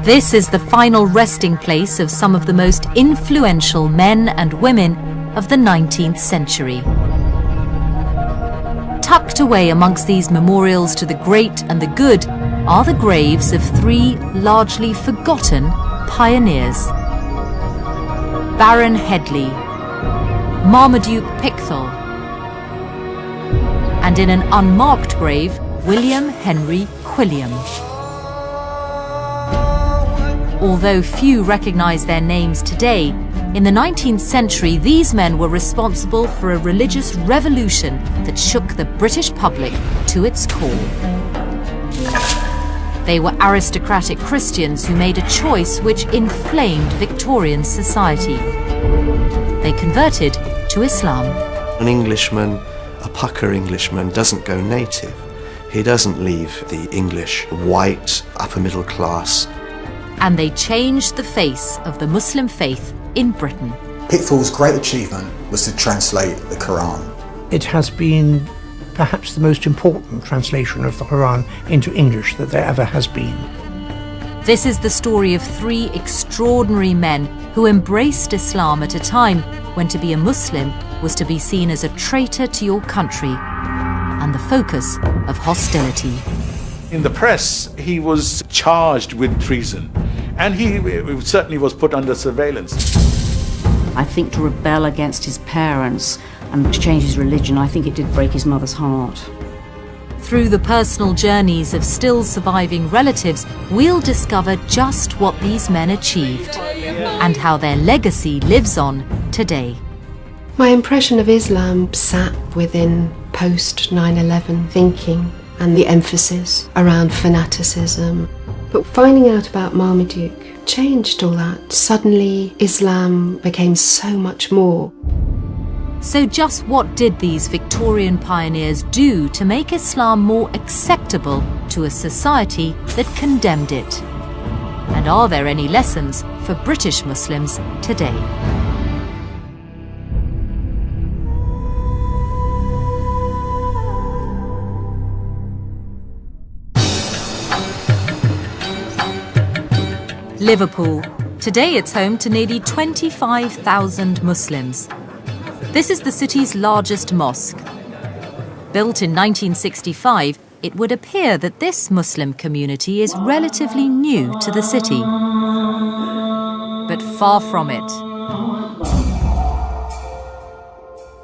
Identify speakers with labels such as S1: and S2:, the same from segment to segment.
S1: This is the final resting place of some of the most influential men and women of the 19th century. Tucked away amongst these memorials to the great and the good are the graves of three largely forgotten pioneers. Baron Headley, Marmaduke Pickthall, and in an unmarked grave, William Henry Quilliam. Although few recognise their names today, in the 19th century these men were responsible for a religious revolution that shook the British public to its core. They were aristocratic Christians who made a choice which inflamed Victorian society. They converted to Islam.
S2: An Englishman, a pucker Englishman, doesn't go native. He doesn't leave the English white, upper middle class.
S1: And they changed the face of the Muslim faith in Britain.
S3: Pickthall's great achievement was to translate the Quran.
S4: It has been perhaps the most important translation of the Quran into English that there ever has been.
S1: This is the story of three extraordinary men who embraced Islam at a time when to be a Muslim was to be seen as a traitor to your country and the focus of hostility.
S5: In the press, he was charged with treason, and he certainly was put under surveillance.
S6: I think to rebel against his parents and to change his religion, I think it did break his mother's heart.
S1: Through the personal journeys of still surviving relatives, we'll discover just what these men achieved and how their legacy lives on today.
S7: My impression of Islam sat within post 9/11 thinking and the emphasis around fanaticism. But finding out about Marmaduke changed all that. Suddenly, Islam became so much more.
S1: So just what did these Victorian pioneers do to make Islam more acceptable to a society that condemned it? And are there any lessons for British Muslims today? Liverpool. Today it's home to nearly 25,000 Muslims. This is the city's largest mosque. Built in 1965, it would appear that this Muslim community is relatively new to the city. But far from it.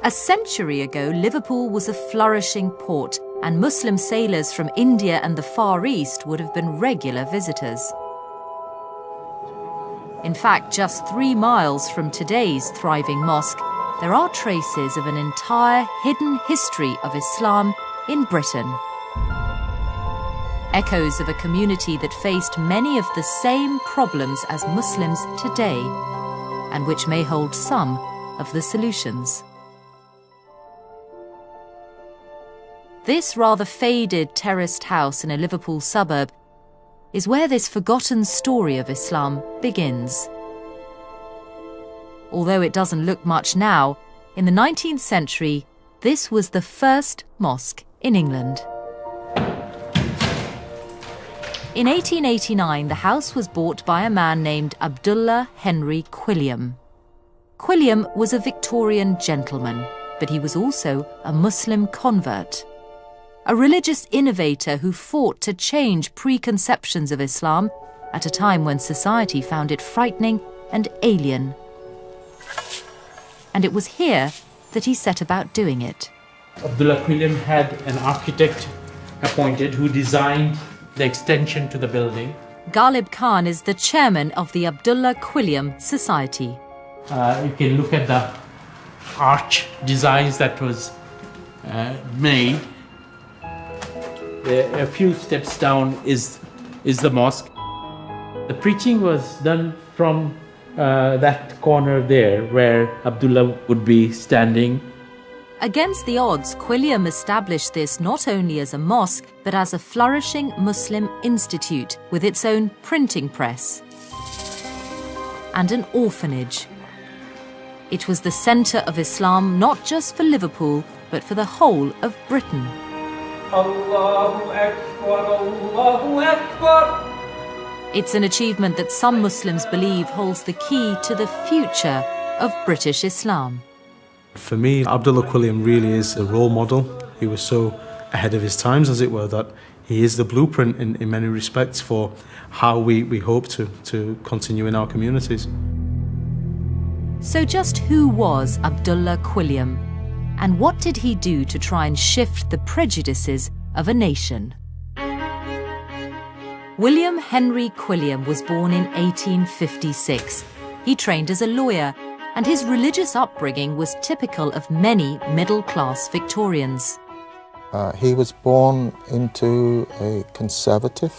S1: A century ago, Liverpool was a flourishing port, and Muslim sailors from India and the Far East would have been regular visitors. In fact, just 3 miles from today's thriving mosque, there are traces of an entire hidden history of Islam in Britain. Echoes of a community that faced many of the same problems as Muslims today, and which may hold some of the solutions. This rather faded terraced house in a Liverpool suburb is where this forgotten story of Islam begins. Although it doesn't look much now, in the 19th century, this was the first mosque in England. In 1889, the house was bought by a man named Abdullah Henry Quilliam. Quilliam was a Victorian gentleman, but he was also a Muslim convert. A religious innovator who fought to change preconceptions of Islam at a time when society found it frightening and alien. And it was here that he set about doing it.
S8: Abdullah Quilliam had an architect appointed who designed the extension to the building.
S1: Ghalib Khan is the chairman of the Abdullah Quilliam Society.
S8: You can look at the arch designs that was made. A few steps down is the mosque. The preaching was done from that corner there where Abdullah would be standing.
S1: Against the odds, Quilliam established this not only as a mosque, but as a flourishing Muslim institute with its own printing press and an orphanage. It was the centre of Islam not just for Liverpool, but for the whole of Britain.
S9: Allahu Akbar, Allahu Akbar.
S1: It's an achievement that some Muslims believe holds the key to the future of British Islam.
S9: For me, Abdullah Quilliam really is a role model. He was so ahead of his times, as it were, that he is the blueprint in many respects for how we hope to continue in our communities.
S1: So just who was Abdullah Quilliam? And what did he do to try and shift the prejudices of a nation? William Henry Quilliam was born in 1856. He trained as a lawyer, and his religious upbringing was typical of many middle-class Victorians.
S10: He was born into a conservative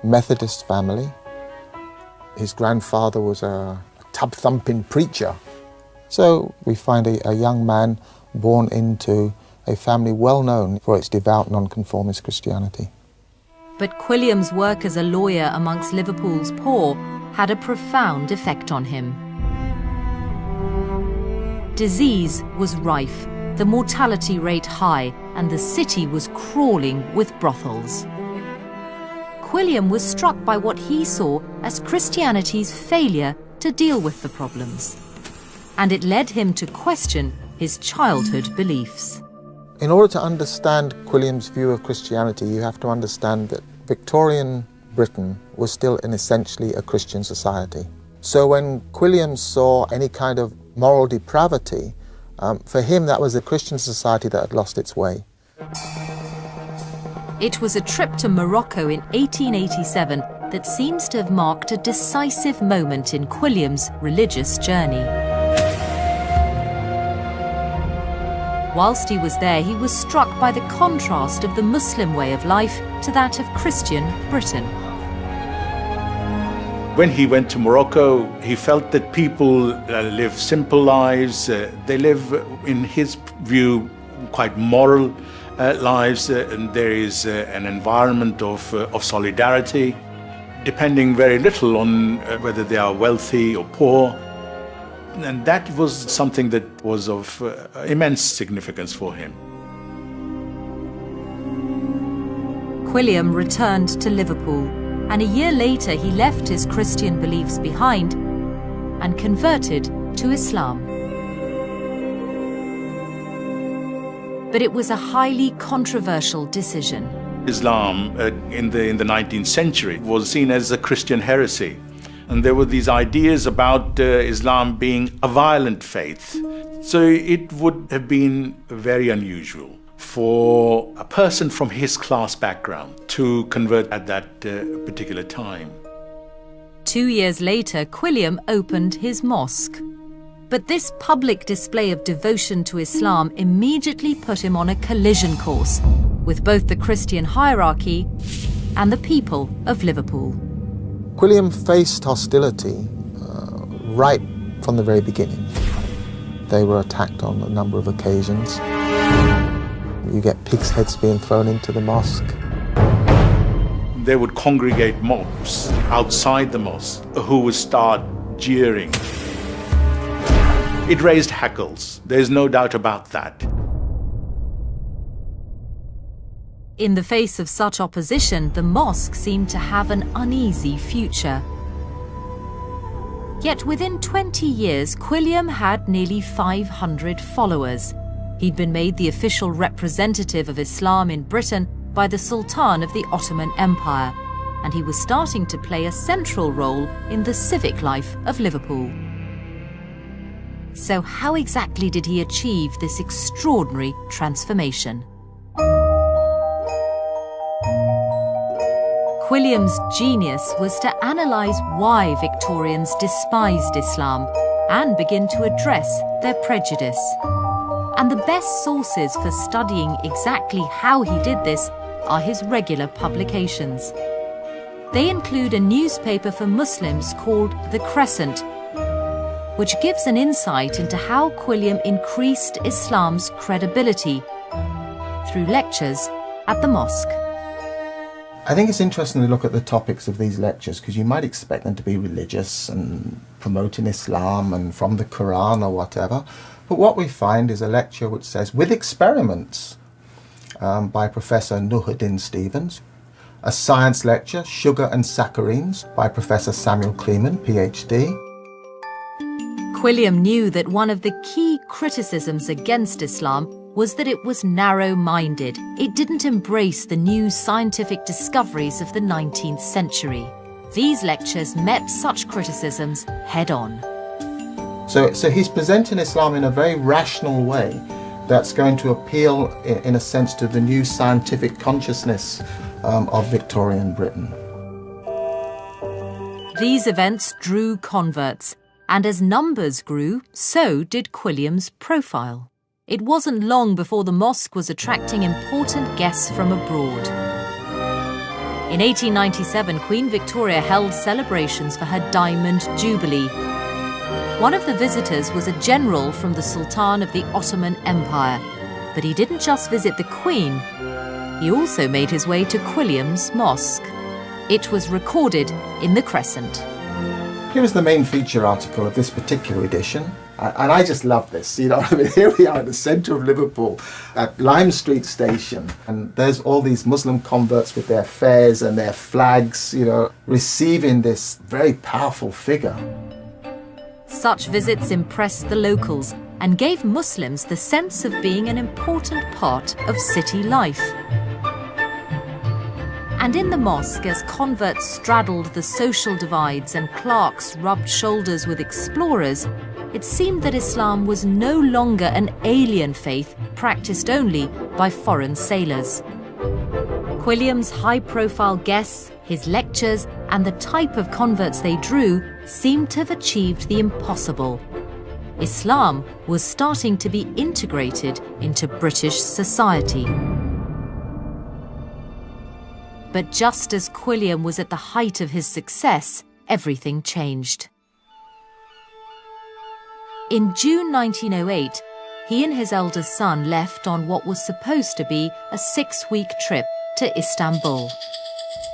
S10: Methodist family. His grandfather was a tub-thumping preacher. So we find a young man born into a family well known for its devout nonconformist Christianity.
S1: But Quilliam's work as a lawyer amongst Liverpool's poor had a profound effect on him. Disease was rife, the mortality rate high, and the city was crawling with brothels. Quilliam was struck by what he saw as Christianity's failure to deal with the problems, and it led him to question his childhood beliefs.
S10: In order to understand Quilliam's view of Christianity, you have to understand that Victorian Britain was still essentially a Christian society. So when Quilliam saw any kind of moral depravity, for him that was a Christian society that had lost its way.
S1: It was a trip to Morocco in 1887 that seems to have marked a decisive moment in Quilliam's religious journey. Whilst he was there, he was struck by the contrast of the Muslim way of life to that of Christian Britain.
S5: When he went to Morocco, he felt that people live simple lives. They live, in his view, quite moral lives, and there is an environment of solidarity, depending very little on whether they are wealthy or poor. And that was something that was of immense significance for him.
S1: Quilliam returned to Liverpool, and a year later he left his Christian beliefs behind and converted to Islam. But it was a highly controversial decision.
S5: Islam in the 19th century was seen as a Christian heresy. And there were these ideas about Islam being a violent faith. So it would have been very unusual for a person from his class background to convert at that particular time.
S1: 2 years later, Quilliam opened his mosque. But this public display of devotion to Islam immediately put him on a collision course with both the Christian hierarchy and the people of Liverpool.
S10: Quilliam faced hostility right from the very beginning. They were attacked on a number of occasions. You get pigs' heads being thrown into the mosque.
S5: They would congregate mobs outside the mosque who would start jeering. It raised hackles, there's no doubt about that.
S1: In the face of such opposition, the mosque seemed to have an uneasy future. Yet within 20 years, Quilliam had nearly 500 followers. He'd been made the official representative of Islam in Britain by the Sultan of the Ottoman Empire, and he was starting to play a central role in the civic life of Liverpool. So how exactly did he achieve this extraordinary transformation? Quilliam's genius was to analyse why Victorians despised Islam and begin to address their prejudice. And the best sources for studying exactly how he did this are his regular publications. They include a newspaper for Muslims called The Crescent, which gives an insight into how Quilliam increased Islam's credibility through lectures at the mosque.
S10: I think it's interesting to look at the topics of these lectures because you might expect them to be religious and promoting Islam and from the Quran or whatever. But what we find is a lecture which says, with experiments by Professor Nuhuddin Stevens, a science lecture, Sugar and Saccharines, by Professor Samuel Kleeman, PhD.
S1: Quilliam knew that one of the key criticisms against Islam was that it was narrow-minded. It didn't embrace the new scientific discoveries of the 19th century. These lectures met such criticisms head-on.
S10: So he's presenting Islam in a very rational way that's going to appeal, in a sense, to the new scientific consciousness of Victorian Britain.
S1: These events drew converts, and as numbers grew, so did Quilliam's profile. It wasn't long before the mosque was attracting important guests from abroad. In 1897, Queen Victoria held celebrations for her Diamond Jubilee. One of the visitors was a general from the Sultan of the Ottoman Empire, but he didn't just visit the Queen, he also made his way to Quilliam's mosque. It was recorded in the Crescent.
S10: Here is the main feature article of this particular edition, and I just love this. You know, I mean, here we are in the centre of Liverpool at Lime Street Station, and there's all these Muslim converts with their fairs and their flags, you know, receiving this very powerful figure.
S1: Such visits impressed the locals and gave Muslims the sense of being an important part of city life. And in the mosque, as converts straddled the social divides and clerks rubbed shoulders with explorers, it seemed that Islam was no longer an alien faith practiced only by foreign sailors. Quilliam's high-profile guests, his lectures, and the type of converts they drew seemed to have achieved the impossible. Islam was starting to be integrated into British society. But just as Quilliam was at the height of his success, everything changed. In June 1908, he and his eldest son left on what was supposed to be a 6-week trip to Istanbul.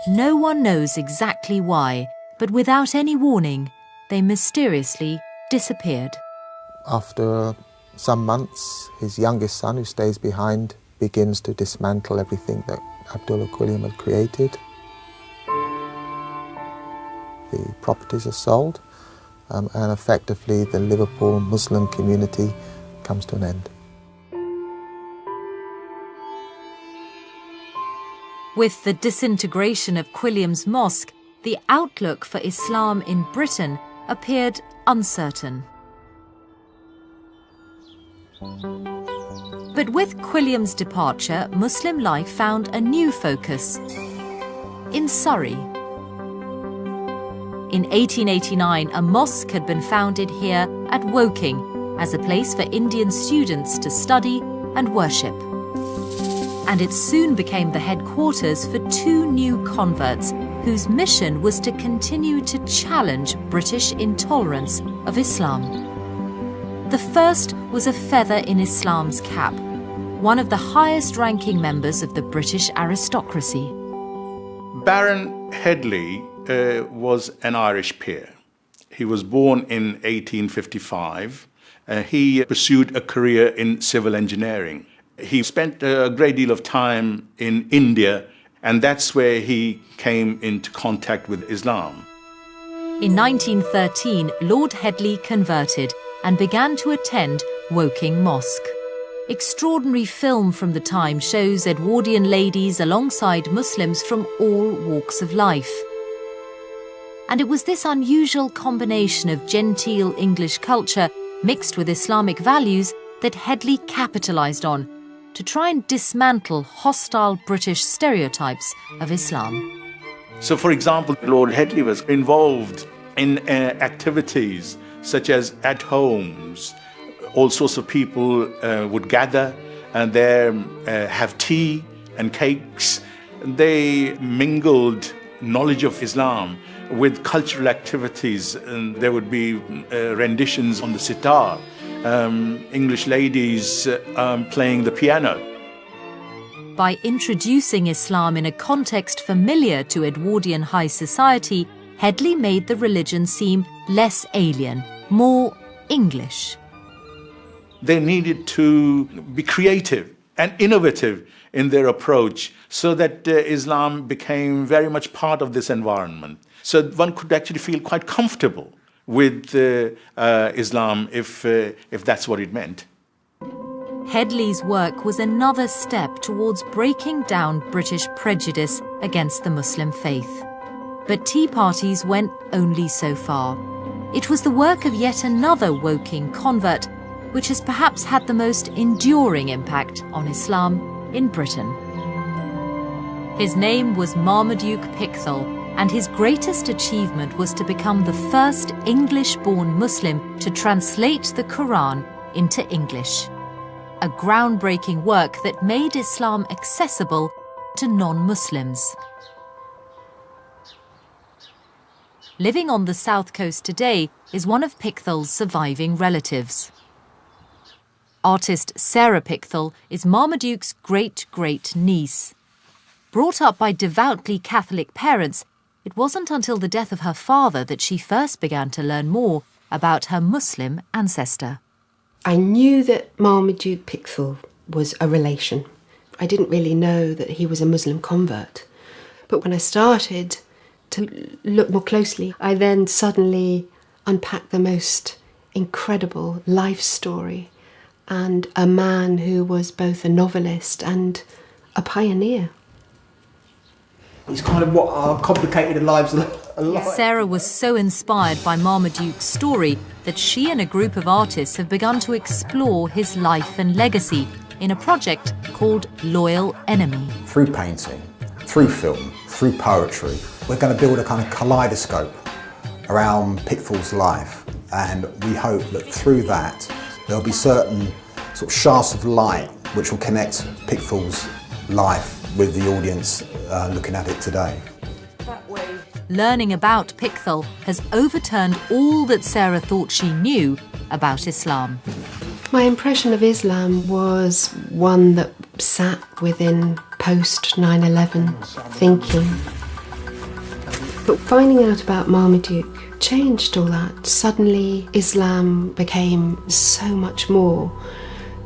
S1: No one knows exactly why, but without any warning, they mysteriously disappeared.
S10: After some months, his youngest son, who stays behind, begins to dismantle everything that Abdullah Quilliam had created. The properties are sold, and effectively the Liverpool Muslim community comes to an end.
S1: With the disintegration of Quilliam's mosque, the outlook for Islam in Britain appeared uncertain. But with Quilliam's departure, Muslim life found a new focus in Surrey. In 1889, a mosque had been founded here at Woking as a place for Indian students to study and worship. And it soon became the headquarters for 2 new converts whose mission was to continue to challenge British intolerance of Islam. The first was a feather in Islam's cap, one of the highest-ranking members of the British aristocracy.
S5: Baron Headley was an Irish peer. He was born in 1855. He pursued a career in civil engineering. He spent a great deal of time in India, and that's where he came into contact with Islam.
S1: In 1913, Lord Headley converted and began to attend Woking Mosque. Extraordinary film from the time shows Edwardian ladies alongside Muslims from all walks of life. And it was this unusual combination of genteel English culture mixed with Islamic values that Headley capitalised on to try and dismantle hostile British stereotypes of Islam.
S5: So, for example, Lord Headley was involved in activities such as at homes. All sorts of people would gather and there have tea and cakes. They mingled knowledge of Islam with cultural activities, and there would be renditions on the sitar, English ladies playing the piano.
S1: By introducing Islam in a context familiar to Edwardian high society, Headley made the religion seem less alien, more English.
S5: They needed to be creative and innovative in their approach so that Islam became very much part of this environment. So one could actually feel quite comfortable with Islam if that's what it meant.
S1: Headley's work was another step towards breaking down British prejudice against the Muslim faith. But tea parties went only so far. It was the work of yet another Woking convert which has perhaps had the most enduring impact on Islam in Britain. His name was Marmaduke Pickthall, and his greatest achievement was to become the first English-born Muslim to translate the Quran into English. A groundbreaking work that made Islam accessible to non-Muslims. Living on the south coast today is one of Pickthall's surviving relatives. Artist Sarah Pickthall is Marmaduke's great-great-niece. Brought up by devoutly Catholic parents, it wasn't until the death of her father that she first began to learn more about her Muslim ancestor.
S7: I knew that Marmaduke Pickthall was a relation. I didn't really know that he was a Muslim convert. But when I started to look more closely, I then suddenly unpacked the most incredible life story and a man who was both a novelist and a pioneer.
S3: It's kind of what complicated the lives a lot.
S1: Sarah was so inspired by Marmaduke's story that she and a group of artists have begun to explore his life and legacy in a project called Loyal Enemy.
S3: Through painting, through film, through poetry, we're going to build a kind of kaleidoscope around Pickthall's life, and we hope that through that there'll be certain sort of shafts of light which will connect Pickthall's life with the audience looking at it today.
S1: Learning about Pickthall has overturned all that Sarah thought she knew about Islam.
S7: My impression of Islam was one that sat within post 9/11 thinking. But finding out about Marmaduke changed all that. Suddenly Islam became so much more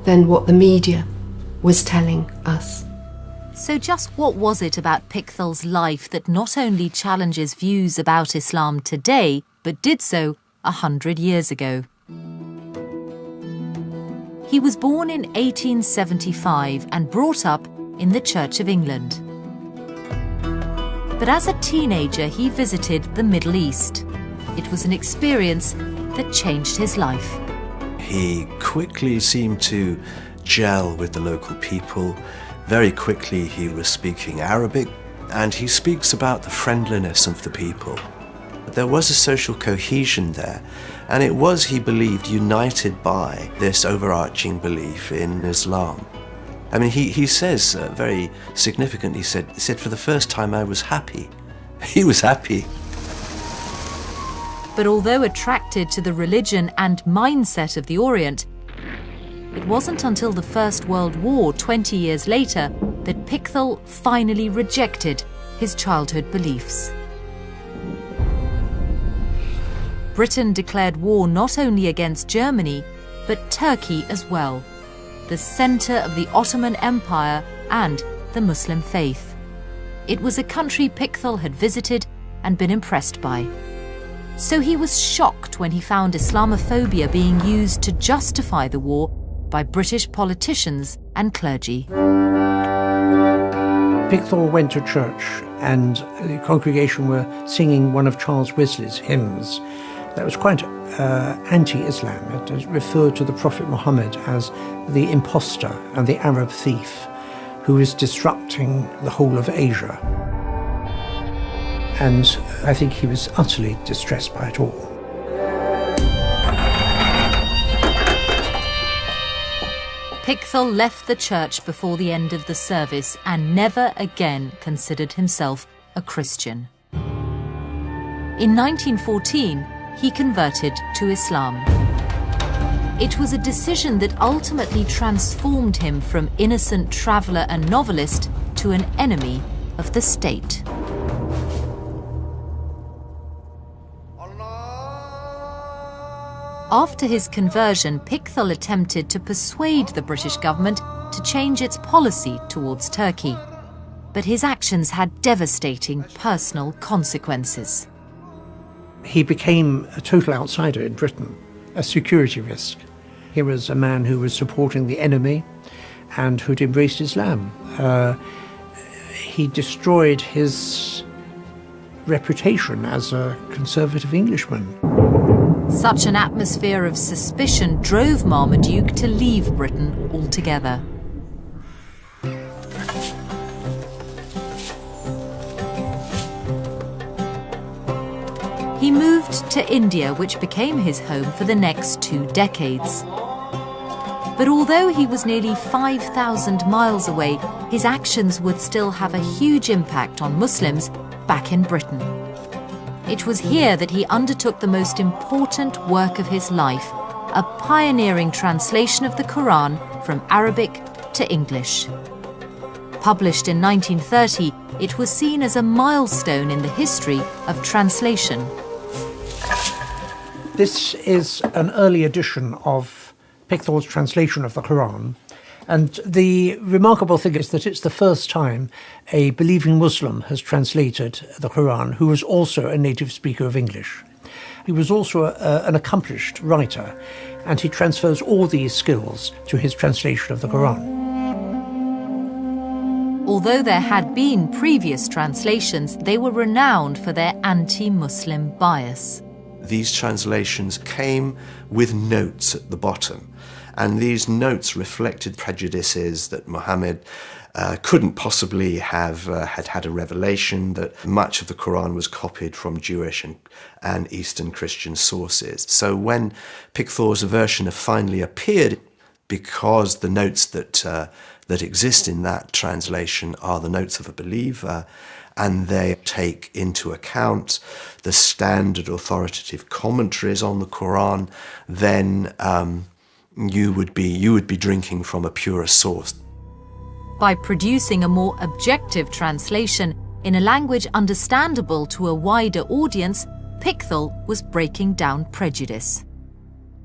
S7: than what the media was telling us.
S1: So just what was it about Pickthall's life that not only challenges views about Islam today, but did so 100 years ago? He was born in 1875 and brought up in the Church of England. But as a teenager, he visited the Middle East. It was an experience that changed his life.
S2: He quickly seemed to gel with the local people. Very quickly he was speaking Arabic, and he speaks about the friendliness of the people. There was a social cohesion there, and it was, he believed, united by this overarching belief in Islam. I mean, he says, very significant, he said, for the first time I was happy. He was happy.
S1: But although attracted to the religion and mindset of the Orient, it wasn't until the First World War 20 years later that Pickthall finally rejected his childhood beliefs. Britain declared war not only against Germany, but Turkey as well, the centre of the Ottoman Empire and the Muslim faith. It was a country Pickthall had visited and been impressed by. So he was shocked when he found Islamophobia being used to justify the war by British politicians and clergy.
S4: Pickthall went to church and the congregation were singing one of Charles Wesley's hymns. That was quite anti-Islam. It referred to the Prophet Muhammad as the impostor and the Arab thief who is disrupting the whole of Asia. And I think he was utterly distressed by it all.
S1: Pickthall left the church before the end of the service and never again considered himself a Christian. In 1914, he converted to Islam. It was a decision that ultimately transformed him from innocent traveller and novelist to an enemy of the state. After his conversion, Pickthall attempted to persuade the British government to to change its policy towards Turkey. But his actions had devastating personal consequences.
S4: He became a total outsider in Britain, a security risk. He was a man who was supporting the enemy and who'd embraced Islam. He destroyed his reputation as a conservative Englishman.
S1: Such an atmosphere of suspicion drove Marmaduke to leave Britain altogether. He moved to India, which became his home for the next 2 decades. But although he was nearly 5,000 miles away, his actions would still have a huge impact on Muslims back in Britain. It was here that he undertook the most important work of his life, a pioneering translation of the Quran from Arabic to English. Published in 1930, it was seen as a milestone in the history of translation.
S4: This is an early edition of Pickthall's translation of the Quran, and the remarkable thing is that it's the first time a believing Muslim has translated the Quran who was also a native speaker of English. He was also an accomplished writer, and he transfers all these skills to his translation of the Quran.
S1: Although there had been previous translations, they were renowned for their anti-Muslim bias.
S2: These translations came with notes at the bottom, and these notes reflected prejudices that Muhammad couldn't possibly have had a revelation, that much of the Quran was copied from Jewish and Eastern Christian sources. So when Pickthall's version finally appeared, because the notes that exist in that translation are the notes of a believer, and they take into account the standard authoritative commentaries on the Quran, then you would be drinking from a purer source.
S1: By producing a more objective translation in a language understandable to a wider audience, Pickthall was breaking down prejudice.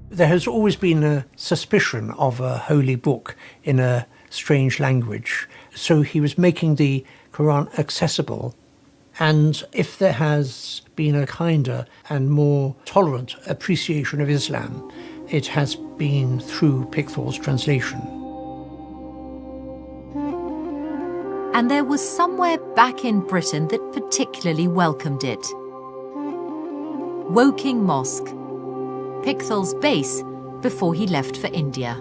S4: There has always been a suspicion of a holy book in a strange language, so he was making the Quran accessible, and if there has been a kinder and more tolerant appreciation of Islam, it has been through Pickthall's translation.
S1: And there was somewhere back in Britain that particularly welcomed it. Woking Mosque, Pickthall's base before he left for India.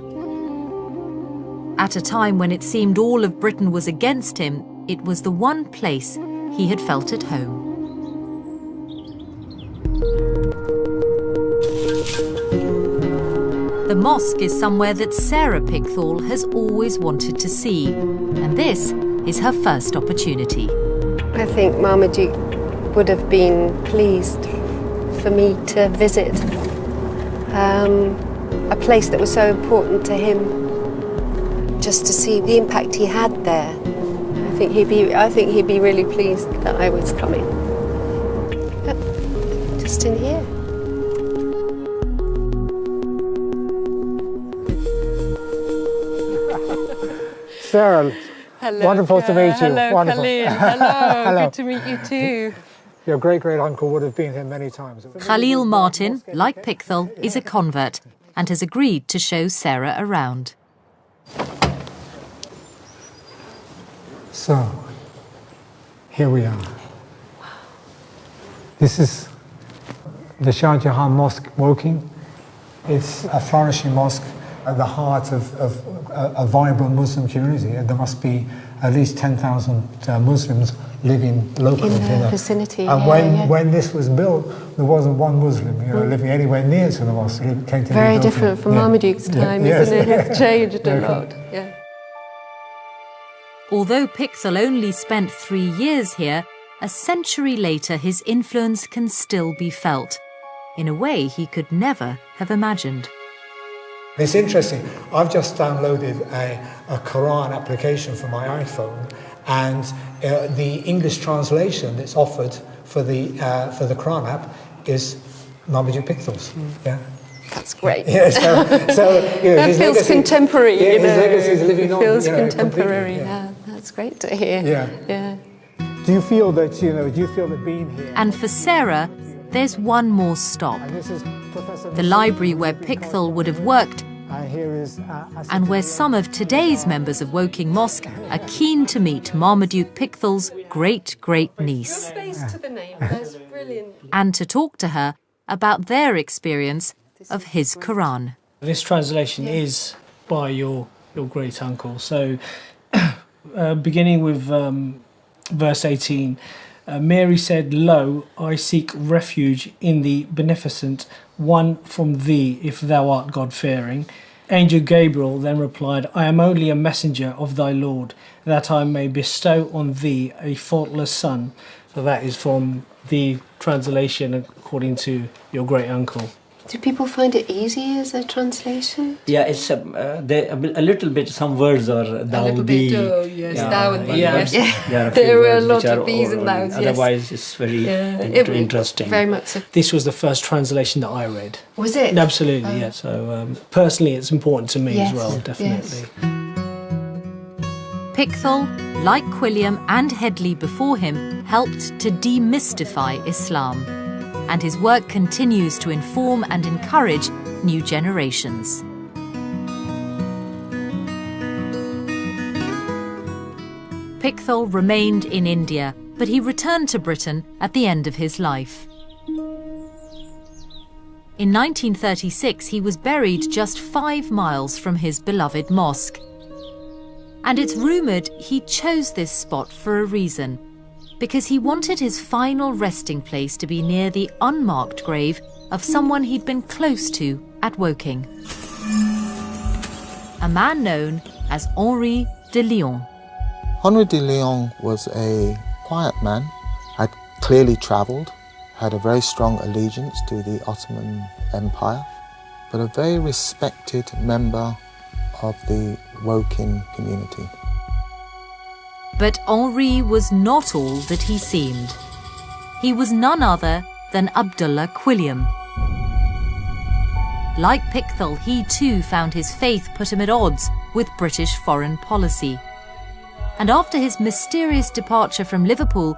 S1: At a time when it seemed all of Britain was against him, it was the one place he had felt at home. The mosque is somewhere that Sarah Pickthall has always wanted to see, and this is her first opportunity.
S7: I think Marmaduke would have been pleased for me to visit a place that was so important to him, just to see the impact he had there. I think he'd be really pleased that I was coming. Yep, just in here.
S11: Sarah,
S12: hello,
S11: wonderful to meet you.
S12: Hello,
S11: wonderful.
S12: Khalil. Hello.
S11: Hello.
S12: Good to meet you too.
S11: Your great-great-uncle would have been here many times.
S1: Khalil Martin, like Pickthall, is a convert and has agreed to show Sarah around.
S11: So, here we are. This is the Shah Jahan Mosque, Woking. It's a flourishing mosque at the heart of a vibrant Muslim community. There must be at least 10,000 Muslims living locally
S7: in the vicinity.
S11: And when this was built, there wasn't one Muslim, living anywhere near to the mosque. It came to
S7: very different from Marmaduke's time, isn't it? It's changed a lot. Yeah.
S1: Although Pickthall only spent 3 years here, a century later his influence can still be felt, in a way he could never have imagined.
S11: It's interesting. I've just downloaded a Quran application for my iPhone, and the English translation that's offered for the Quran app is Marmaduke Pickthall's. Yeah.
S7: That's great.
S11: Yeah, so
S7: that
S11: his
S7: feels
S11: legacy,
S7: contemporary.
S11: Yeah,
S7: you know,
S11: his legacy is living on.
S7: feels
S11: completely,
S7: contemporary.
S11: yeah.
S7: That's great to hear.
S11: Yeah. Do you feel that being here?
S1: And for Sarah, there's one more stop.
S11: And this is Professor
S1: The library where Pickthall would have worked, and where some of today's members of Woking Mosque are keen to meet Marmaduke Pickthall's great-great-niece,
S7: To the name. That's brilliant.
S1: and to talk to her about their experience of his Quran.
S13: This translation is by your great uncle. So, beginning with verse 18, Mary said, "Lo, I seek refuge in the beneficent one from thee, if thou art God-fearing." Angel Gabriel then replied, "I am only a messenger of thy Lord, that I may bestow on thee a faultless son." So that is from the translation according to your great uncle.
S7: Do people find it easy as a translation?
S14: Yeah, it's a little bit. Some words are thou,
S7: a little
S14: thee.
S7: bit, yes, thou and thee.
S14: Yes.
S7: Yeah.
S14: There are a few
S7: There were a
S14: words
S7: lot
S14: which are
S7: of these and
S14: oral.
S7: thous, yes.
S14: Otherwise, it's very interesting.
S7: Very much so.
S13: This was the first translation that I read.
S7: Was it?
S13: Absolutely, yeah. So personally, it's important to me
S7: Yes,
S13: as well, definitely.
S7: yes.
S1: Pickthall, like Quilliam and Headley before him, helped to demystify Islam, and his work continues to inform and encourage new generations. Pickthall remained in India, but he returned to Britain at the end of his life. In 1936, he was buried just 5 miles from his beloved mosque. And it's rumoured he chose this spot for a reason, because he wanted his final resting place to be near the unmarked grave of someone he'd been close to at Woking. A man known as Henri de Lyon.
S10: Henri de Lyon was a quiet man, had clearly travelled, had a very strong allegiance to the Ottoman Empire, but a very respected member of the Woking community.
S1: But Henri was not all that he seemed. He was none other than Abdullah Quilliam. Like Pickthall, he too found his faith put him at odds with British foreign policy. And after his mysterious departure from Liverpool,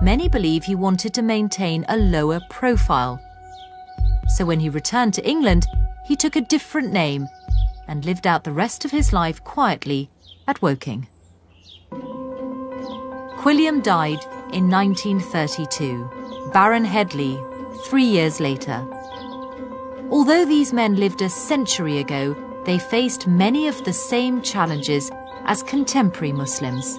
S1: many believe he wanted to maintain a lower profile. So when he returned to England, he took a different name and lived out the rest of his life quietly at Woking. Quilliam died in 1932, Baron Headley 3 years later. Although these men lived a century ago, they faced many of the same challenges as contemporary Muslims.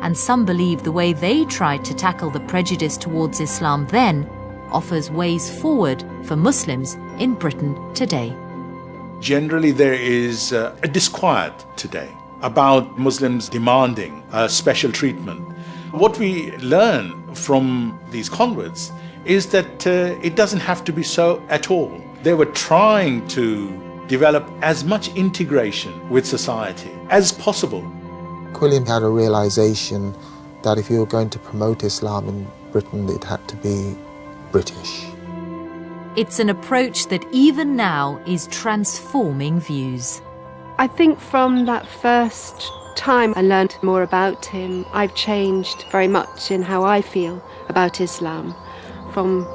S1: And some believe the way they tried to tackle the prejudice towards Islam then offers ways forward for Muslims in Britain today.
S5: Generally, there is a disquiet today about Muslims demanding special treatment. What we learn from these converts is that it doesn't have to be so at all. They were trying to develop as much integration with society as possible.
S10: Quilliam had a realization that if you were going to promote Islam in Britain, it had to be British.
S1: It's an approach that even now is transforming views.
S7: I think from that first time I learned more about him, I've changed very much in how I feel about Islam. From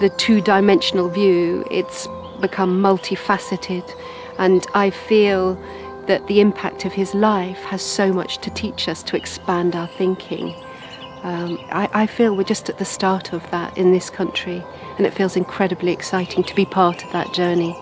S7: the two-dimensional view, it's become multifaceted, and I feel that the impact of his life has so much to teach us to expand our thinking. I feel we're just at the start of that in this country, and it feels incredibly exciting to be part of that journey.